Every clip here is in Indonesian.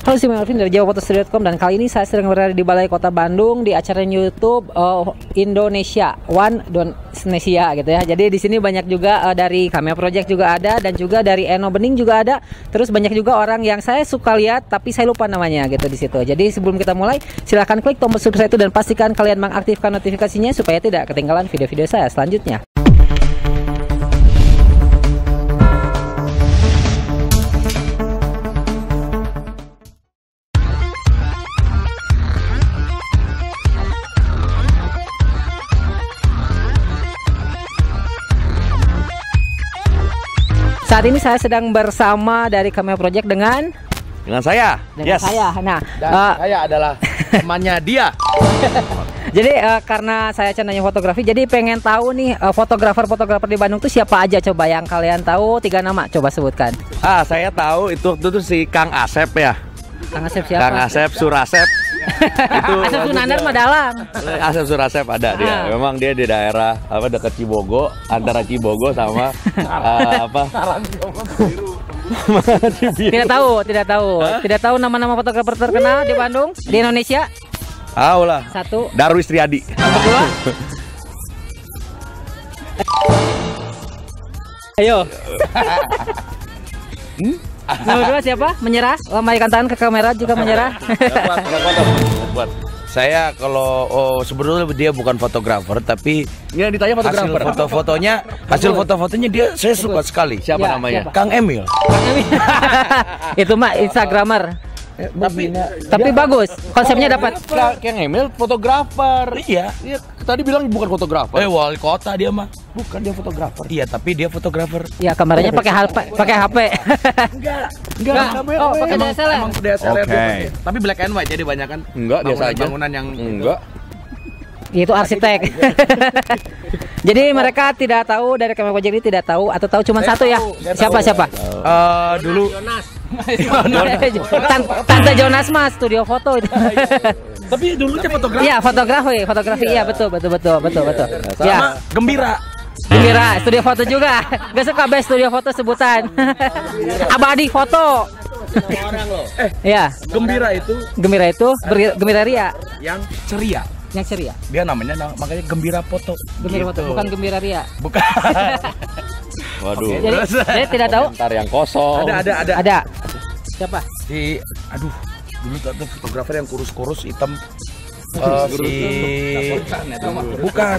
Halo, saya Melvin dari JawaFotoStudio.com dan kali ini saya sedang berada di Balai Kota Bandung di acara YouTube Indonesia One Indonesia gitu ya. Jadi di sini banyak juga dari Cameo Project juga ada dan juga dari Eno Bening juga ada. Terus banyak juga orang yang saya suka lihat tapi saya lupa namanya gitu di situ. Jadi sebelum kita mulai silahkan klik tombol subscribe itu dan pastikan kalian mengaktifkan notifikasinya supaya tidak ketinggalan video-video saya selanjutnya. Saat ini saya sedang bersama dari Cameo Project dengan saya. Saya. Nah, saya adalah temannya dia. Jadi karena saya channelnya fotografi, jadi pengen tahu nih fotografer di Bandung tuh siapa aja, coba yang kalian tahu 3 nama coba sebutkan. Saya tahu itu si Kang Asep ya. Kang Asep siapa? Kang Asep Surasep. Itu Asep Sunandar Madalang. Asep Surasep ada dia. Memang dia di daerah dekat Cibogo, antara Cibogo sama Tidak tahu nama-nama fotografer terkenal di Bandung, di Indonesia. Tahu lah. 1 Darwis Triadi. 2 Ayo. Nomor 2 siapa? Menyerah? Lambaikan tangan ke kamera juga menyerah. Buat saya kalau sebetulnya dia bukan fotografer tapi ya ditanya fotografer. Hasil fotonya dia saya suka sekali. Siapa namanya? Kang Emil. Itu mah Instagramer. Tapi bagus, konsepnya dapat. Kang Emil fotografer. Iya. Tadi bilang bukan fotografer. Wali kota dia mah. Bukan, dia fotografer. Iya, tapi dia fotografer. Ya, kameranya pakai HP. Enggak. Oh, pakai DSLR. Emang DSLR. Oke. Tapi black and white jadi banyak kan. Enggak, biasa aja. Bangunan yang enggak. Itu arsitek. Jadi mereka tidak tahu dari Cameo Project ini, tidak tahu atau tahu cuma satu ya. Siapa? Dulu Tante Jonas mas studio foto itu. tapi dulunya fotografer. Iya, fotografi. Iya, betul. Sama Ya. Gembira Studio foto juga. Gak suka best studio foto sebutan. Abadi foto. Orang loh. Ya. Gembira itu Gembira Ria. yang ceria. Yang ceria. Dia makanya Gembira Foto. Gembira foto, bukan Gembira Ria. Bukan. Waduh. Jadi tidak tahu. Komentar yang kosong. Ada. Siapa? Dulu ada fotografer yang kurus hitam. Bukan.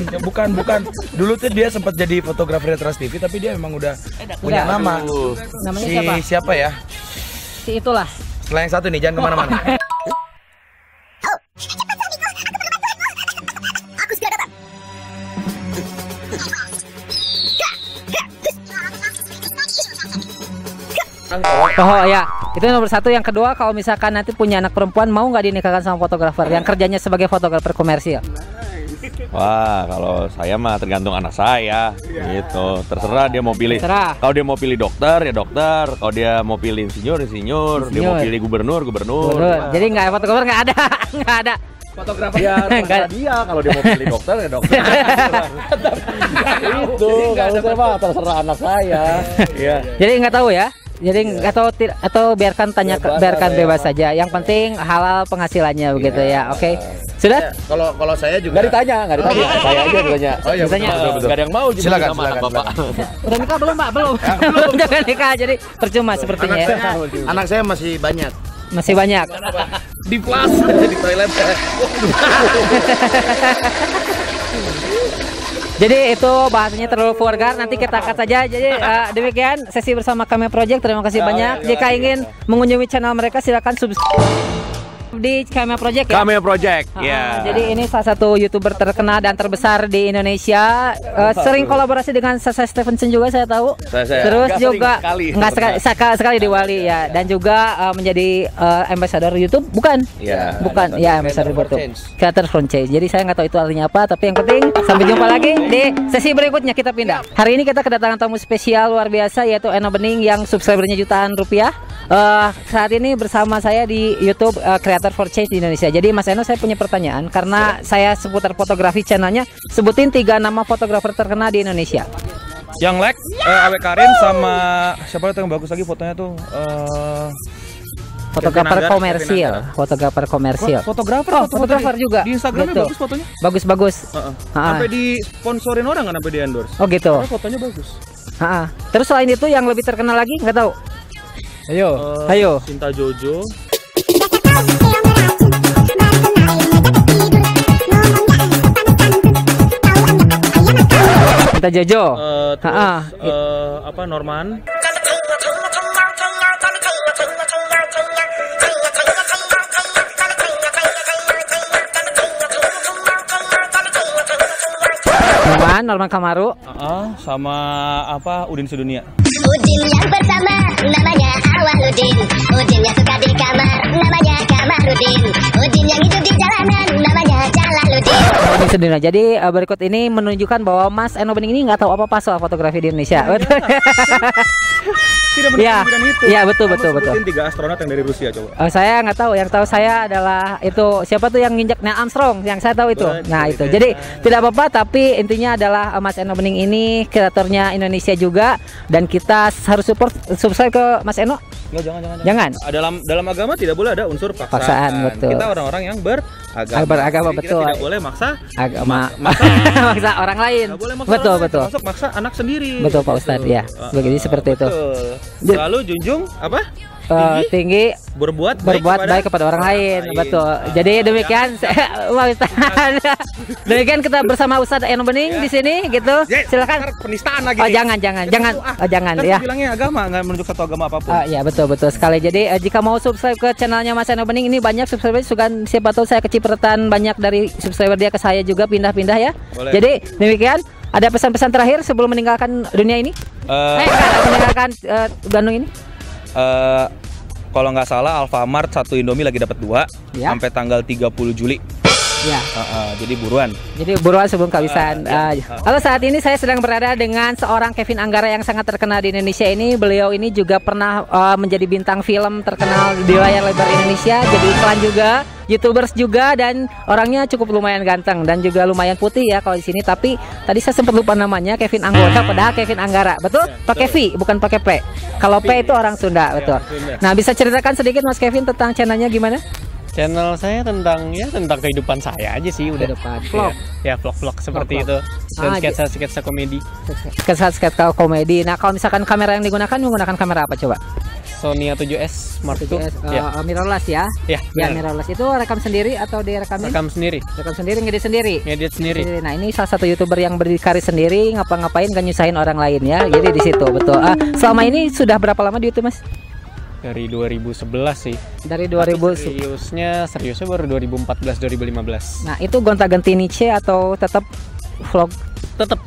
Dulu tuh dia sempat jadi fotografer Trans TV tapi dia memang udah punya nama. Namanya siapa ya? Si itulah. Setelah yang satu nih, jangan kemana-mana. Oh ya, itu nomor 1. Yang kedua, kalau misalkan nanti punya anak perempuan, mau nggak dinikahkan sama fotografer yang kerjanya sebagai fotografer komersial? Wah, kalau saya mah tergantung anak saya, gitu. Terserah dia mau pilih. Kalau dia mau pilih dokter, ya dokter. Kalau dia mau pilih insinyur. Dia mau pilih gubernur. Jadi nggak fotografer nggak ada. Fotografer ya dia kalau dia mau pilih dokter ya dokter. Itu kalau saya mah terserah anak saya. Iya. Jadi nggak tahu ya. Jadi nggak tahu atau biarkan bebas saja. Yang penting halal penghasilannya begitu ya. Oke. Sudah? Kalau saya juga Nggak ditanya. Saya aja ditanya. Oh iya, Ditanya. betul. Nggak ada yang mau. Silakan, Bapak. Udah nikah belum, Pak? Belum. Jangan nikah, jadi percuma sepertinya ya. Anak saya masih banyak. Masih banyak. Di flash di toilet. Jadi itu bahasanya terlalu vulgar, nanti kita cut saja. Jadi demikian sesi bersama Cameo Project. Terima kasih banyak. Jika ingin mengunjungi channel mereka silakan subscribe di Cameo Project ya. Cameo Project. Ya. Jadi ini salah satu YouTuber terkenal dan terbesar di Indonesia. Sering kolaborasi dengan Sasa Stevenson juga saya tahu. Terus juga sekali di Wali ya, dan juga menjadi ambassador YouTube, bukan? Iya. Bukan. Ya, ambassador YouTube. Creator franchise. Jadi saya nggak tahu itu artinya apa, tapi yang penting sampai jumpa lagi di sesi berikutnya. Kita pindah. Hari ini kita kedatangan tamu spesial luar biasa yaitu Eno Bening yang subscribernya jutaan rupiah. Saat ini bersama saya di YouTube Creator for Change di Indonesia. Jadi Mas Eno, saya punya pertanyaan karena saya seputar fotografi channelnya. Sebutin 3 nama fotografer terkenal di Indonesia. Yang Awe Karin sama siapa yang bagus lagi fotonya tuh Fotografer komersil, fotografer komersil. Fotografer juga. Di Instagramnya Betul. bagus fotonya. Bagus. Sampai disponsorin orang kan, sampai di endorse. Oh gitu. Karena fotonya bagus. Terus selain itu yang lebih terkenal lagi nggak tahu? Ayo. Cinta Jojo. Cinta Jojo. Apa Norman? Norman Kamaru. Sama apa Udin Sedunia. Udin yang pertama namanya Awaludin. Udin yang suka di kamar namanya Kamarudin. Udin yang hidup di jalanan namanya Jalaluddin. Udin Sedunia. Jadi berikut ini menunjukkan bahwa Mas Eno Bening ini nggak tahu apa-apa soal fotografi di Indonesia. Tidak benar bidang itu. Iya betul. Sebutin 3 astronot yang dari Rusia coba. Saya nggak tahu. Yang tahu saya adalah itu siapa tuh yang nginjak Neil Armstrong. Yang saya tahu itu. Nah itu. Jadi tidak apa-apa. Tapi intinya adalah Mas Eno Bening ini kreatornya Indonesia juga, dan kita harus subscribe ke Mas Eno. Jangan. Dalam agama tidak boleh ada unsur paksaan. Betul. Kita orang-orang yang beragama. Betul. Kita tidak boleh maksa agama. Maksa orang lain. Betul. Masuk maksa anak sendiri. Betul Pak Ustadz ya. Begini seperti itu. Selalu junjung apa? Tinggi berbuat baik kepada orang lain. Betul. Jadi demikian demikian kita bersama Ustadz Eno Bening di sini gitu. Silakan. Penistaan lagi. Jangan ya. Bilangnya agama, nggak menunjuk satu agama apapun. Ya betul sekali. Jadi jika mau subscribe ke channelnya Mas Eno Bening, ini banyak subscriber juga, siapa tahu saya kecipratan banyak dari subscriber dia ke saya juga, pindah-pindah ya. Boleh. Jadi demikian. Ada pesan-pesan terakhir sebelum meninggalkan dunia ini? Meninggalkan Bandung ini? Kalau nggak salah Alfamart 1 Indomie lagi dapat 2 sampai tanggal 30 Juli. Ya. Jadi buruan sebelum kehabisan. Halo, saat ini saya sedang berada dengan seorang Kevin Anggara yang sangat terkenal di Indonesia ini. Beliau ini juga pernah menjadi bintang film terkenal di layar lebar Indonesia, jadi iklan juga, YouTubers juga, dan orangnya cukup lumayan ganteng dan juga lumayan putih ya kalau di sini. Tapi tadi saya sempat lupa namanya, Kevin Anggara padahal Kevin Anggara. Betul? Pakai V bukan pakai P. Kalau P itu orang Sunda, betul. Nah, bisa ceritakan sedikit Mas Kevin tentang channelnya gimana? Channel saya tentang kehidupan saya aja sih, udah vlog. Ya vlog seperti itu, dan sketsa komedi. Sketsa komedi. Nah, kalau misalkan kamera yang digunakan menggunakan kamera apa coba? Sony A7S Mark II. Mirrorless ya? Ya, mirrorless. Itu rekam sendiri atau direkamin? Rekam sendiri. Ngedit sendiri. Sendiri. Nah, ini salah satu YouTuber yang berdikari sendiri, ngapa-ngapain kan nyusahin orang lain ya. Jadi di situ betul. Selama ini sudah berapa lama di YouTube, Mas? Dari 2011 sih. Dari 2000. Seriusnya baru 2014 2015. Nah, itu gonta-ganti niche atau tetap vlog? Tetap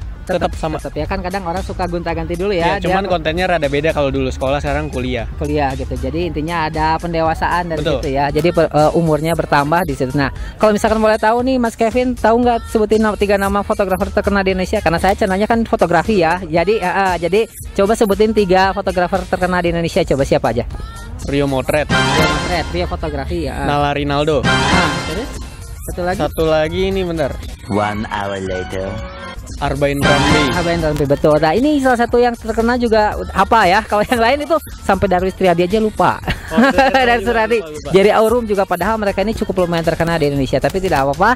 sama. Tetap ya, kan kadang orang suka gonta-ganti dulu ya. Cuman kontennya rada beda, kalau dulu sekolah, sekarang kuliah gitu. Jadi intinya ada pendewasaan dari Betul. situ ya. Jadi umurnya bertambah di situ. Nah, kalau misalkan boleh tahu nih Mas Kevin, tahu nggak sebutin 3 nama fotografer terkenal di Indonesia? Karena saya channelnya kan fotografi ya. Jadi coba sebutin 3 fotografer terkenal di Indonesia. Coba siapa aja? Rio Motret, Rio fotografi ya. Nala Rinaldo. Terus satu lagi ini bentar. 1 hour later. Arbain Ramli, betul. Nah, ini salah satu yang terkenal juga apa ya? Kalau yang lain itu sampai Darwis Triadi aja lupa. Dari Suradi, Jerry Aurum juga, padahal mereka ini cukup lumayan terkenal di Indonesia. Tapi tidak apa-apa.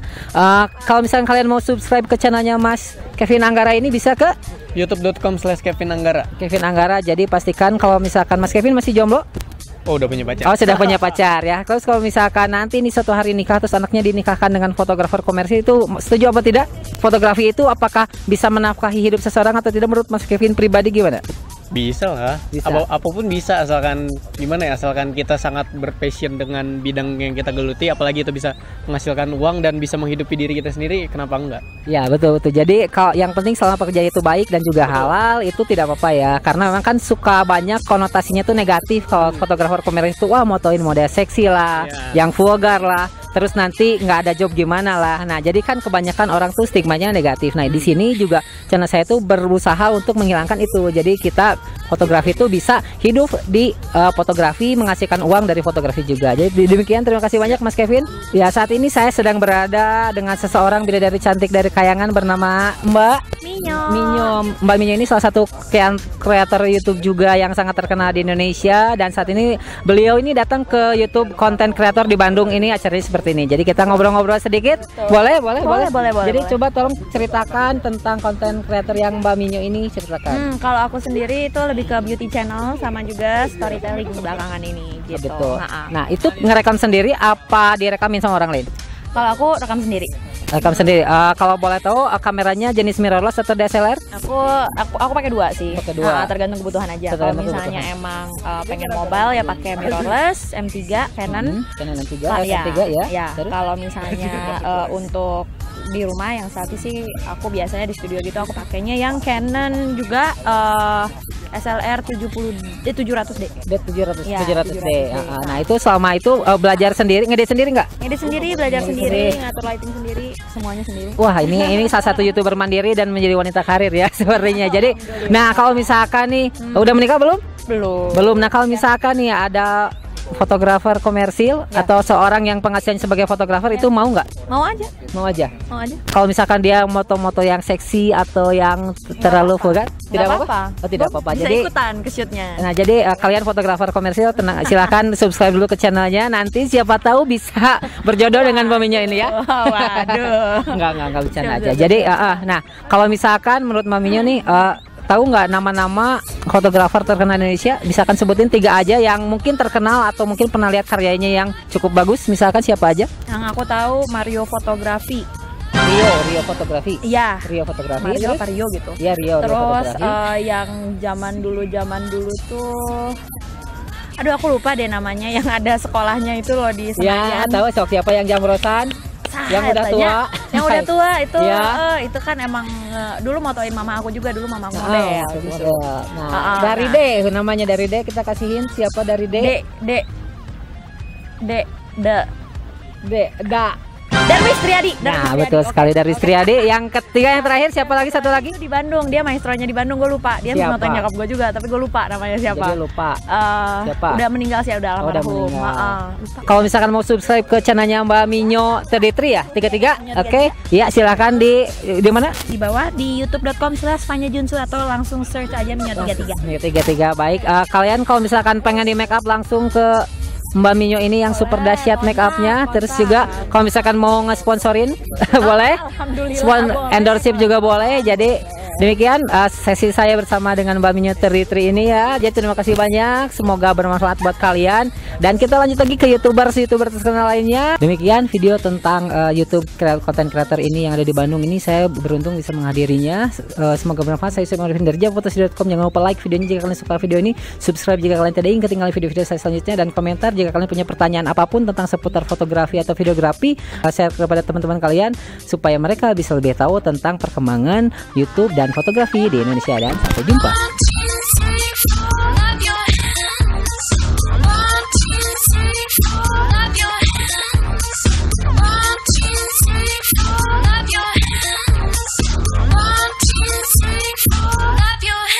Kalau misalnya kalian mau subscribe ke channelnya Mas Kevin Anggara ini, bisa ke youtube.com/Kevin Anggara. Kevin Anggara. Jadi pastikan kalau misalkan Mas Kevin masih jomblo. Oh, udah punya pacar. Oh, sudah punya pacar ya. Terus kalau misalkan nanti nih suatu hari nikah, terus anaknya dinikahkan dengan fotografer komersil, itu setuju apa tidak? Fotografi itu apakah bisa menafkahi hidup seseorang atau tidak menurut Mas Kevin pribadi, gimana? Bisa lah. Apapun bisa, asalkan asalkan kita sangat berpassion dengan bidang yang kita geluti, apalagi itu bisa menghasilkan uang dan bisa menghidupi diri kita sendiri, kenapa enggak? Ya, betul. Jadi kalau yang penting selama pekerjaan itu baik dan juga halal, itu tidak apa-apa ya. Karena memang kan suka banyak konotasinya tuh negatif kalau fotografer komersil itu, wah motoin model seksi lah, yang vulgar lah. Terus nanti nggak ada job gimana lah. Nah, jadi kan kebanyakan orang tuh stigmanya negatif. Nah, di sini juga channel saya tuh berusaha untuk menghilangkan itu. Jadi kita fotografi itu bisa hidup di fotografi, menghasilkan uang dari fotografi juga. Jadi demikian, terima kasih banyak Mas Kevin. Ya, saat ini saya sedang berada dengan seseorang bidadari cantik dari Kayangan bernama Mbak Minyo. Mbak Minyo ini salah satu kreator YouTube juga yang sangat terkenal di Indonesia, dan saat ini beliau ini datang ke YouTube konten kreator di Bandung. Ini acaranya seperti ini. Jadi kita ngobrol-ngobrol sedikit. Boleh. Jadi coba tolong ceritakan tentang konten kreator yang Mbak Minyo ini, ceritakan. Kalau aku sendiri itu lebih ke beauty channel sama juga storytelling belakangan ini gitu. Betul. Nah, itu ngerekam sendiri apa direkamin sama orang lain? Kalau aku rekam sendiri. Rekam sendiri. Kalau boleh tahu kameranya jenis mirrorless atau DSLR? Aku pakai 2 sih. Pakai 2. Tergantung kebutuhan aja. Kalau misalnya emang pengen mobile ya pakai mirrorless M3 Canon. Canon M3. M3 ya. Kalau misalnya untuk di rumah yang saat ini sih aku biasanya di studio gitu aku pakainya yang Canon juga SLR 700D. 700D. Nah, itu selama itu belajar sendiri, ngedit sendiri nggak? Ngedit sendiri, belajar sendiri, ngatur lighting sendiri, semuanya sendiri. Wah, ini salah satu YouTuber mandiri dan menjadi wanita karir ya sepertinya. Jadi, nah kalau misalkan nih udah menikah belum? Belum. Nah, kalau misalkan nih ada fotografer komersil atau seorang yang penghasilannya sebagai fotografer itu mau nggak? Mau aja. Kalau misalkan dia moto-moto yang seksi atau yang terlalu vulgar, tidak apa-apa. Oh, tidak apa-apa. Bisa jadi ikutan ke shootnya. Nah, jadi kalian fotografer komersil tenang, silakan subscribe dulu ke channelnya. Nanti siapa tahu bisa berjodoh dengan Mbak Minyo ini ya. Waduh. Enggak bercanda aja. Jadi nah, kalau misalkan menurut Mbak Minyo nih tahu nggak nama-nama fotografer terkenal Indonesia? Misalkan sebutin 3 aja yang mungkin terkenal atau mungkin pernah lihat karyanya yang cukup bagus. Misalkan siapa aja? Yang aku tahu Mario Fotografi. Rio Fotografi. Iya. Rio Fotografi. Mario apa Rio gitu. Iya, Rio. Terus yang zaman dulu tuh, aduh aku lupa deh namanya, yang ada sekolahnya itu loh di Senayan. Ya, tahu siapa yang Jamrosan? Yang udah tua. Yang udah tua itu ya. Itu kan emang dulu motoin mama aku juga, dulu mama aku model. Nah, dari D namanya, dari D kita kasihin siapa dari D? Darwis Triadi. Nah, betul sekali, dari Triadi. Yang ketiga, yang terakhir siapa lagi? Satu lagi di Bandung, dia maestronya di Bandung, gue lupa. Dia motoin nyokap gue juga, tapi gue lupa namanya siapa. Jadi lupa. Siapa? Udah meninggal sih, udah almarhum. Kalau misalkan mau subscribe ke channelnya Mbak Minyo 33 ya, 33. Oke. Ya, silakan di mana? Di bawah di youtube.com/fanyajunsu atau langsung search aja Minyo 33. 33. Baik. Kalian kalau misalkan pengen di make up langsung ke Mbak Minyo ini yang super dahsyat make upnya. Terus juga kalau misalkan mau ngesponsorin boleh, endorship juga boleh. Jadi demikian sesi saya bersama dengan Mbak Minyo 33 ini ya. Jadi terima kasih banyak, semoga bermanfaat buat kalian. Dan kita lanjut lagi ke youtuber terkenal lainnya. Demikian video tentang YouTube content creator ini yang ada di Bandung ini. Saya beruntung bisa menghadirinya. Semoga bermanfaat. Saya Sumarif dari Fotosi.com. Jangan lupa like videonya jika kalian suka video ini, subscribe jika kalian tidak ingin ketinggalan video-video saya selanjutnya, dan komentar jika kalian punya pertanyaan apapun tentang seputar fotografi atau videografi. Share kepada teman-teman kalian supaya mereka bisa lebih tahu tentang perkembangan YouTube dan fotografi di Indonesia. Dan sampai jumpa.